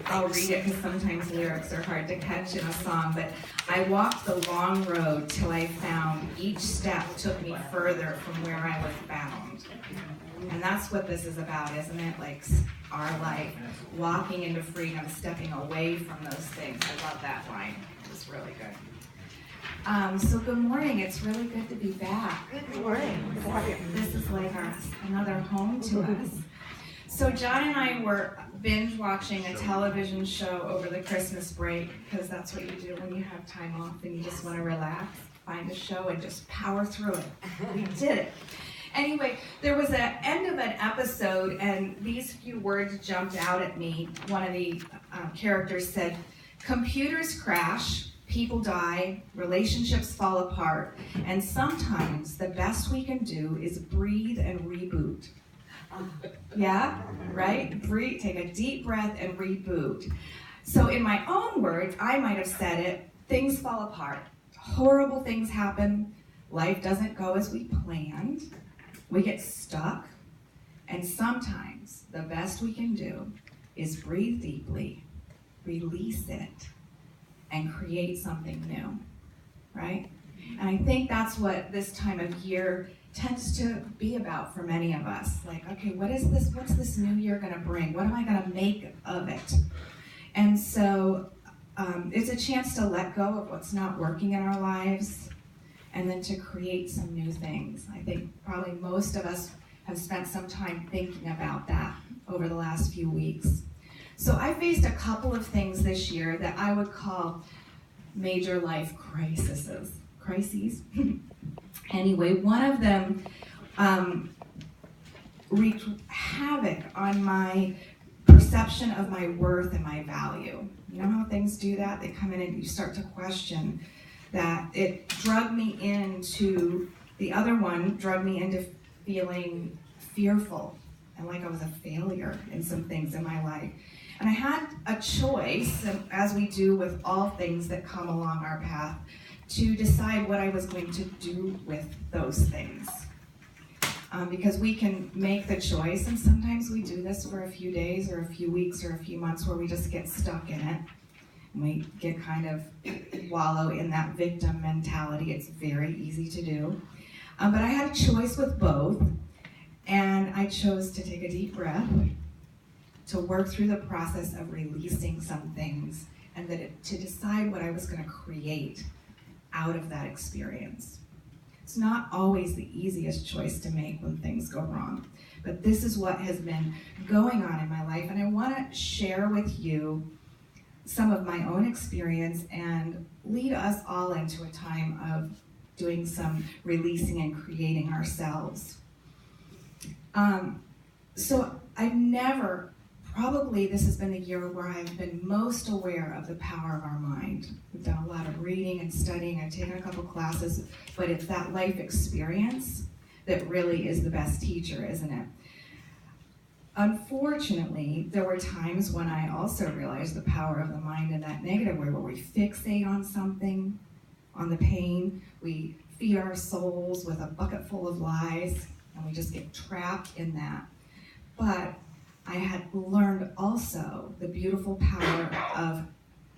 I'll read it because sometimes lyrics are hard to catch in a song, but I walked the long road till I found each step took me further from where I was bound. And that's what this is about, isn't it? Like our life, walking into freedom, stepping away from those things. I love that line. It was really good. So good morning. It's really good to be back. Good morning. Good to have you. This is like another home to us. So John and I were binge watching a television show over the Christmas break, because that's what you do when you have time off and you just want to relax. Find a show and just power through it. We did it. Anyway, there was an end of an episode, and these few words jumped out at me. One of the characters said, "Computers crash, people die, relationships fall apart, and sometimes the best we can do is breathe and reboot." Yeah, right? Breathe, take a deep breath and reboot. So in my own words, I might have said it, things fall apart. Horrible things happen. Life doesn't go as we planned. We get stuck. And sometimes the best we can do is breathe deeply, release it, and create something new, right? And I think that's what this time of year tends to be about for many of us. Like, okay, what's this new year gonna bring? What am I gonna make of it? And so it's a chance to let go of what's not working in our lives and then to create some new things. I think probably most of us have spent some time thinking about that over the last few weeks. So I faced a couple of things this year that I would call major life crises. Anyway, one of them wreaked havoc on my perception of my worth and my value. You know how things do that? They come in and you start to question that. It drugged me into, the other one drugged me into feeling fearful and like I was a failure in some things in my life. And I had a choice, as we do with all things that come along our path, to decide what I was going to do with those things. Because we can make the choice, and sometimes we do this for a few days or a few weeks or a few months where we just get stuck in it. And we get kind of wallow in that victim mentality. It's very easy to do. But I had a choice with both, and I chose to take a deep breath, to work through the process of releasing some things, and to decide what I was going to create out of that experience. It's not always the easiest choice to make when things go wrong, but this is what has been going on in my life, and I want to share with you some of my own experience and lead us all into a time of doing some releasing and creating ourselves. So I've never, probably this has been the year where I've been most aware of the power of our mind. We've done a lot of reading and studying. I've taken a couple classes, but it's that life experience that really is the best teacher, isn't it? Unfortunately, there were times when I also realized the power of the mind in that negative way, where we fixate on something, on the pain. We feed our souls with a bucket full of lies, and we just get trapped in that. But I had learned also the beautiful power of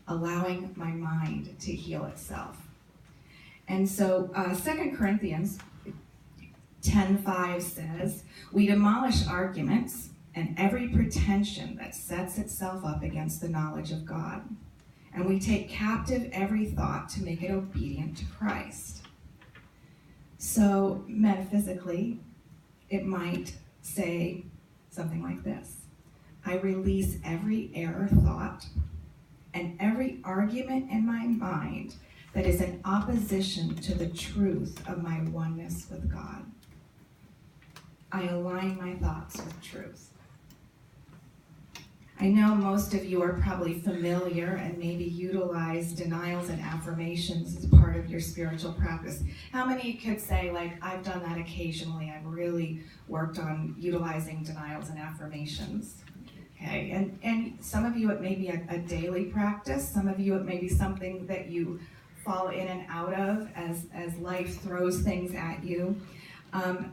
allowing my mind to heal itself. And so 2 Corinthians 10:5 says, "We demolish arguments and every pretension that sets itself up against the knowledge of God. And we take captive every thought to make it obedient to Christ." So metaphysically, it might say something like this: I release every error thought and every argument in my mind that is in opposition to the truth of my oneness with God. I align my thoughts with truth. I know most of you are probably familiar and maybe utilize denials and affirmations as part of your spiritual practice. How many could say, like, I've done that occasionally? I've really worked on utilizing denials and affirmations. Okay, and some of you it may be a daily practice. Some of you it may be something that you fall in and out of as life throws things at you.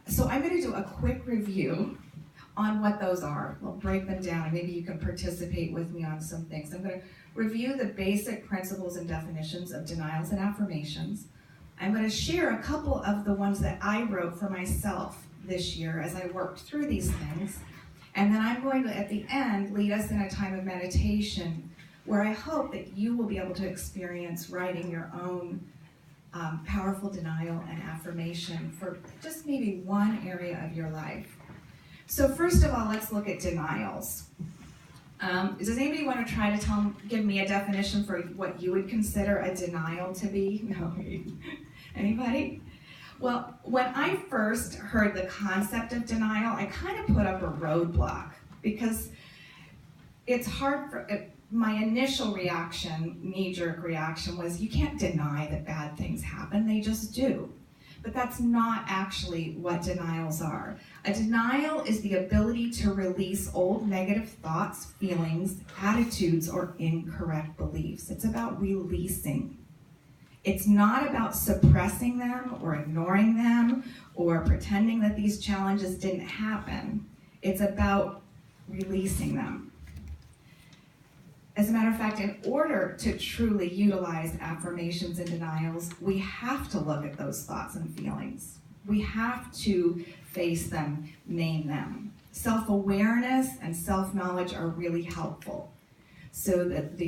So I'm going to do a quick review on what those are. We'll break them down, and maybe you can participate with me on some things. I'm going to review the basic principles and definitions of denials and affirmations. I'm going to share a couple of the ones that I wrote for myself this year as I worked through these things. And then I'm going to, at the end, lead us in a time of meditation where I hope that you will be able to experience writing your own powerful denial and affirmation for just maybe one area of your life. So first of all, let's look at denials. Does anybody want to try to give me a definition for what you would consider a denial to be? No. Anybody? Well, when I first heard the concept of denial, I kind of put up a roadblock because it's hard for, my initial reaction, knee-jerk reaction, was you can't deny that bad things happen, they just do. But that's not actually what denials are. A denial is the ability to release old negative thoughts, feelings, attitudes, or incorrect beliefs. It's about releasing. It's not about suppressing them or ignoring them or pretending that these challenges didn't happen. It's about releasing them. As a matter of fact, in order to truly utilize affirmations and denials, we have to look at those thoughts and feelings. We have to face them, name them. Self-awareness and self-knowledge are really helpful. So that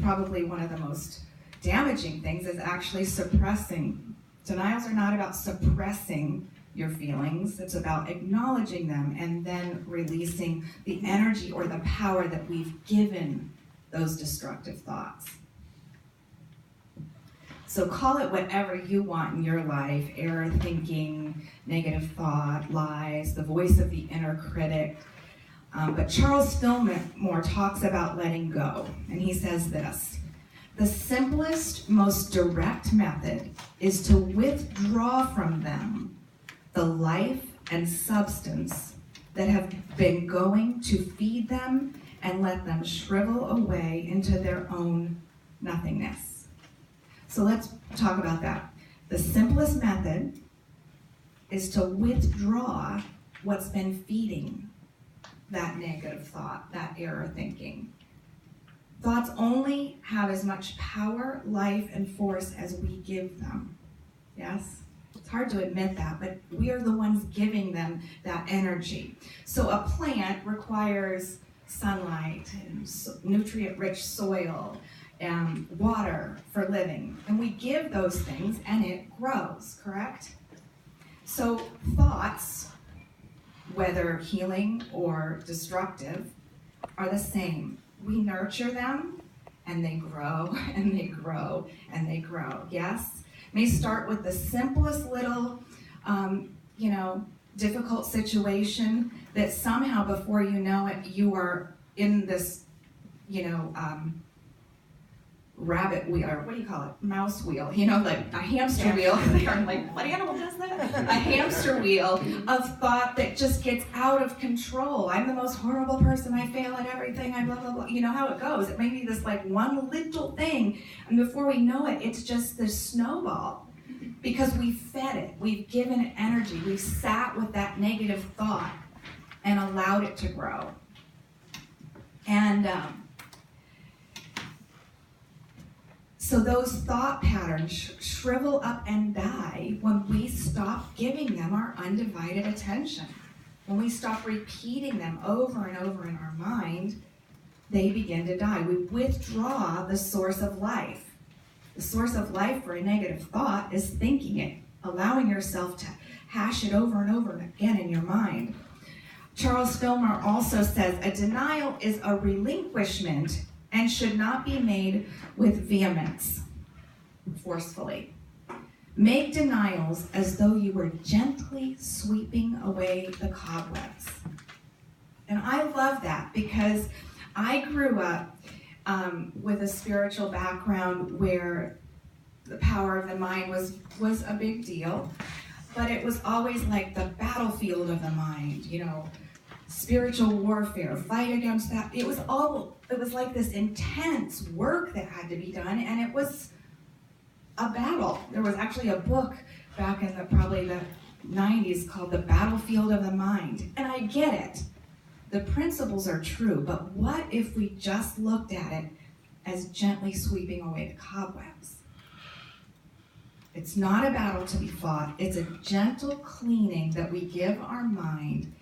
probably one of the most damaging things is actually suppressing. Denials are not about suppressing your feelings. It's about acknowledging them and then releasing the energy or the power that we've given those destructive thoughts. So call it whatever you want in your life: error thinking, negative thought, lies, the voice of the inner critic. But Charles Fillmore talks about letting go, and he says this: the simplest, most direct method is to withdraw from them the life and substance that have been going to feed them and let them shrivel away into their own nothingness. So let's talk about that. The simplest method is to withdraw what's been feeding that negative thought, that error thinking. Thoughts only have as much power, life, and force as we give them. Yes? It's hard to admit that, but we are the ones giving them that energy. So a plant requires sunlight and nutrient-rich soil and water for living. And we give those things and it grows, correct? So thoughts, whether healing or destructive, are the same. We nurture them and they grow and they grow and they grow, yes? May start with the simplest little, difficult situation that somehow before you know it, you are in this, rabbit wheel, or what do you call it? Mouse wheel, like a hamster wheel. I'm like, what animal does that? A hamster wheel of thought that just gets out of control. I'm the most horrible person. I fail at everything. I blah, blah, blah. You know how it goes. It may be this one little thing, and before we know it, it's just this snowball. Because we fed it, we've given it energy, we've sat with that negative thought and allowed it to grow. And so those thought patterns shrivel up and die when we stop giving them our undivided attention. When we stop repeating them over and over in our mind, they begin to die. We withdraw the source of life. The source of life for a negative thought is thinking it, allowing yourself to hash it over and over again in your mind. Charles Fillmore also says, a denial is a relinquishment and should not be made with vehemence, forcefully. Make denials as though you were gently sweeping away the cobwebs. And I love that because I grew up with a spiritual background where the power of the mind was a big deal, but it was always like the battlefield of the mind, spiritual warfare, fight against that. It was like this intense work that had to be done, and it was a battle. There was actually a book back in probably the 90s called The Battlefield of the Mind, and I get it. The principles are true, but what if we just looked at it as gently sweeping away the cobwebs? It's not a battle to be fought. It's a gentle cleaning that we give our mind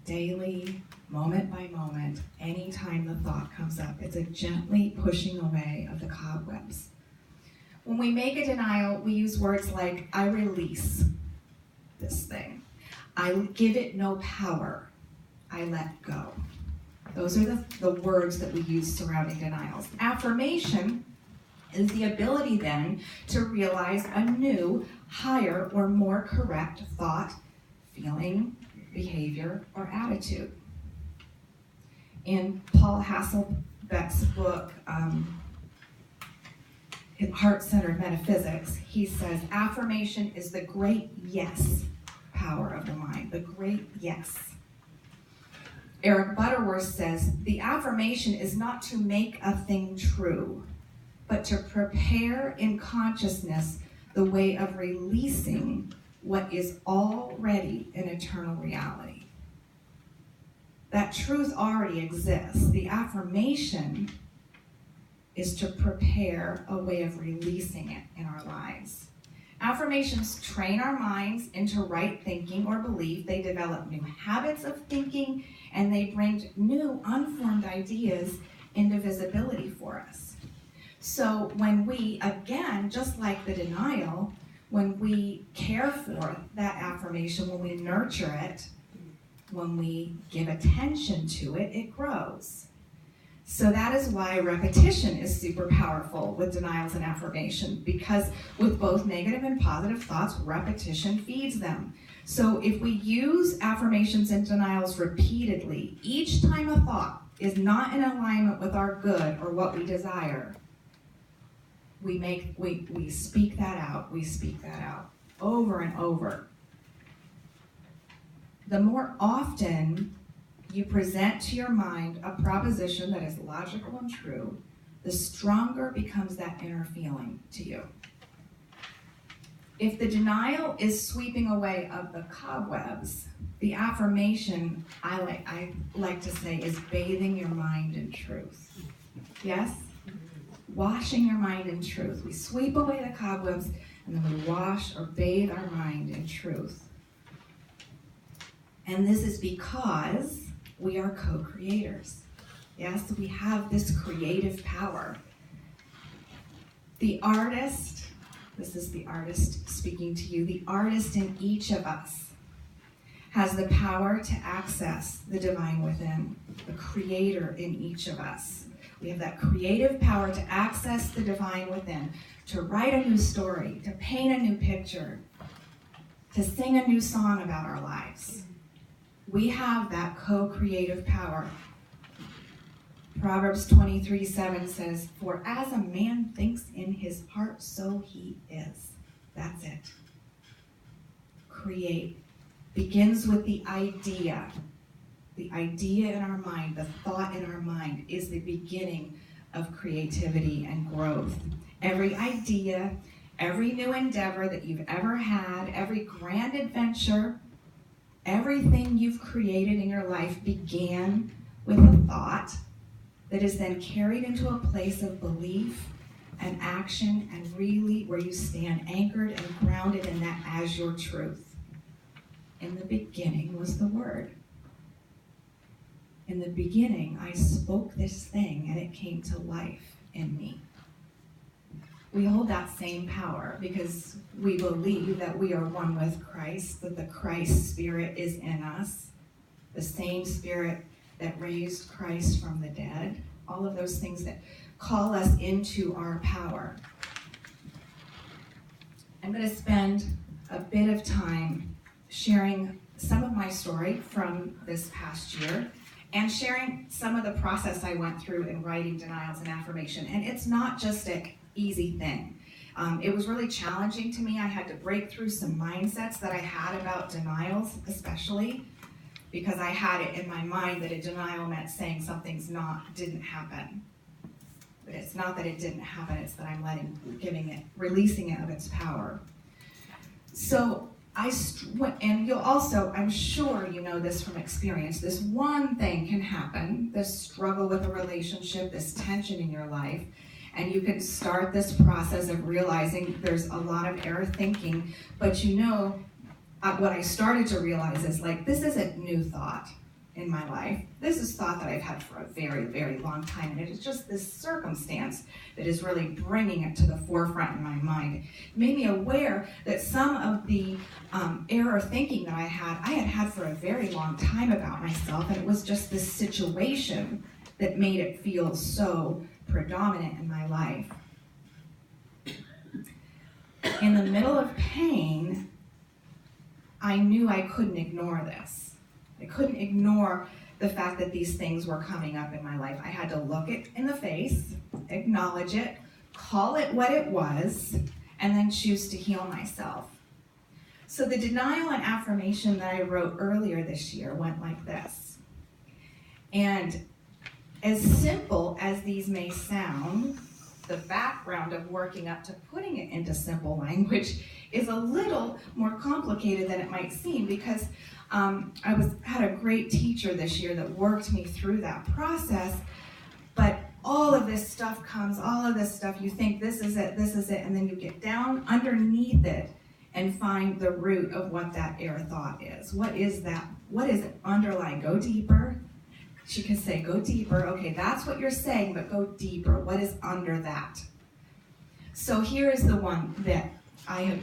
daily, moment by moment, anytime the thought comes up. It's a gently pushing away of the cobwebs. When we make a denial, we use words like, I release this thing. I give it no power. I let go. Those are the words that we use surrounding denials. Affirmation is the ability then to realize a new, higher, or more correct thought, feeling, behavior, or attitude. In Paul Hasselbeck's book, Heart-Centered Metaphysics, he says, affirmation is the great yes power of the mind, the great yes. Eric Butterworth says, the affirmation is not to make a thing true, but to prepare in consciousness the way of releasing what is already an eternal reality. That truth already exists. The affirmation is to prepare a way of releasing it in our lives. Affirmations train our minds into right thinking or belief. They develop new habits of thinking, and they bring new unformed ideas into visibility for us. So when we, again, just like the denial, when we care for that affirmation, when we nurture it, when we give attention to it, it grows. So that is why repetition is super powerful with denials and affirmation, because with both negative and positive thoughts, repetition feeds them. So if we use affirmations and denials repeatedly, each time a thought is not in alignment with our good or what we desire, we speak that out, over and over. The more often you present to your mind a proposition that is logical and true, the stronger becomes that inner feeling to you. If the denial is sweeping away of the cobwebs, the affirmation, I like to say, is bathing your mind in truth. Yes? Washing your mind in truth. We sweep away the cobwebs, and then we wash or bathe our mind in truth. And this is because we are co-creators. Yes, we have this creative power. The artist, this is the artist speaking to you, the artist in each of us has the power to access the divine within, the creator in each of us. We have that creative power to access the divine within, to write a new story, to paint a new picture, to sing a new song about our lives. We have that co-creative power. Proverbs 23:7 says, for as a man thinks in his heart, so he is. That's it. Create begins with the idea. The idea in our mind, the thought in our mind is the beginning of creativity and growth. Every idea, every new endeavor that you've ever had, every grand adventure, everything you've created in your life began with a thought that is then carried into a place of belief and action, and really where you stand anchored and grounded in that as your truth. In the beginning was the Word. In the beginning, I spoke this thing and it came to life in me. We hold that same power because we believe that we are one with Christ, that the Christ Spirit is in us, the same Spirit that raised Christ from the dead, all of those things that call us into our power. I'm going to spend a bit of time sharing some of my story from this past year and sharing some of the process I went through in writing denials and affirmation. And it's not just an easy thing. It was really challenging to me. I had to break through some mindsets that I had about denials, especially because I had it in my mind that a denial meant saying something's didn't happen. But it's not that it didn't happen, it's that I'm releasing it of its power. So and you'll also, I'm sure you know this from experience, this one thing can happen, this struggle with a relationship, this tension in your life, and you can start this process of realizing there's a lot of error thinking, but what I started to realize is like, this isn't new thought in my life. This is thought that I've had for a very, very long time, and it is just this circumstance that is really bringing it to the forefront in my mind. It made me aware that some of the error thinking that I had for a very long time about myself, and it was just this situation that made it feel so predominant in my life. In the middle of pain, I knew I couldn't ignore this. I couldn't ignore the fact that these things were coming up in my life. I had to look it in the face, acknowledge it, call it what it was, and then choose to heal myself. So the denial and affirmation that I wrote earlier this year went like this. And as simple as these may sound, the background of working up to putting it into simple language is a little more complicated than it might seem, because I had a great teacher this year that worked me through that process, but all of this stuff, you think this is it, and then you get down underneath it and find the root of what that error thought is. What is that? What is it underlying? Go deeper. She can say, go deeper. Okay, that's what you're saying, but go deeper. What is under that? So here is the one that I have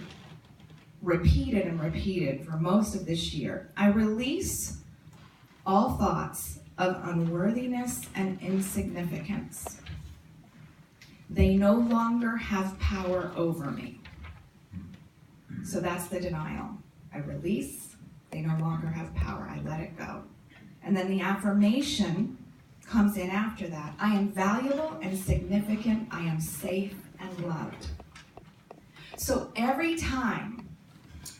repeated and repeated for most of this year. I release all thoughts of unworthiness and insignificance. They no longer have power over me. So that's the denial. I release, they no longer have power. I let it go. And then the affirmation comes in after that. I am valuable and significant. I am safe and loved. So every time,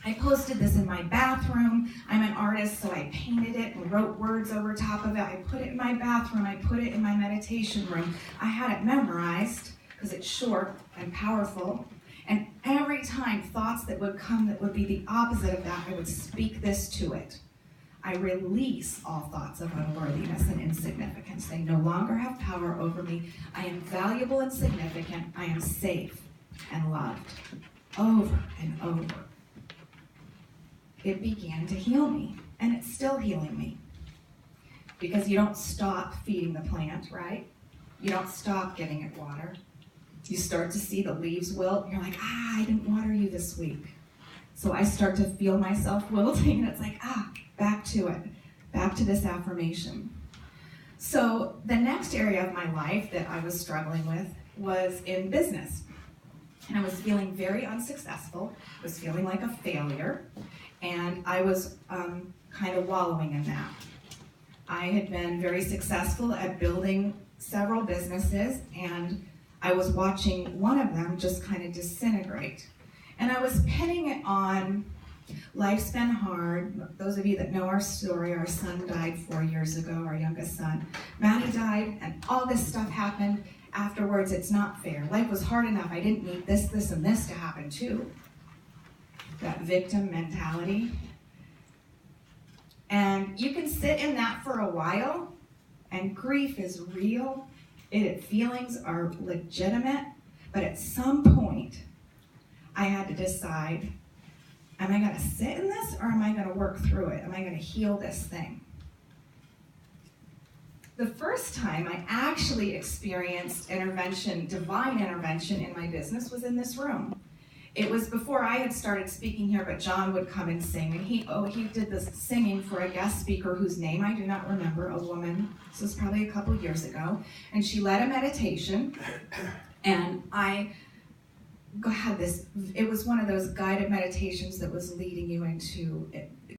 I posted this in my bathroom. I'm an artist, so I painted it and wrote words over top of it. I put it in my bathroom. I put it in my meditation room. I had it memorized because it's short and powerful. And every time thoughts that would come that would be the opposite of that, I would speak this to it. I release all thoughts of unworthiness and insignificance. They no longer have power over me. I am valuable and significant. I am safe and loved. Over and over. It began to heal me, and it's still healing me. Because you don't stop feeding the plant, right? You don't stop giving it water. You start to see the leaves wilt, and you're like, I didn't water you this week. So I start to feel myself wilting, and it's like, back to it, back to this affirmation. So the next area of my life that I was struggling with was in business. And I was feeling very unsuccessful, I was feeling like a failure, and I was kind of wallowing in that. I had been very successful at building several businesses, and I was watching one of them just kind of disintegrate. And I was pinning it on life's been hard. Those of you that know our story, our son died 4 years ago, our youngest son. Maddie died, and all this stuff happened afterwards. It's not fair. Life was hard enough. I didn't need this, this, and this to happen too. That victim mentality. And you can sit in that for a while, and grief is real. Feelings are legitimate, but at some point, I had to decide, am I going to sit in this, or am I going to work through it? Am I going to heal this thing? The first time I actually experienced intervention, divine intervention in my business, was in this room. It was before I had started speaking here, but John would come and sing, and he did this singing for a guest speaker whose name I do not remember, a woman. This was probably a couple years ago, and she led a meditation, and I had this, it was one of those guided meditations that was leading you into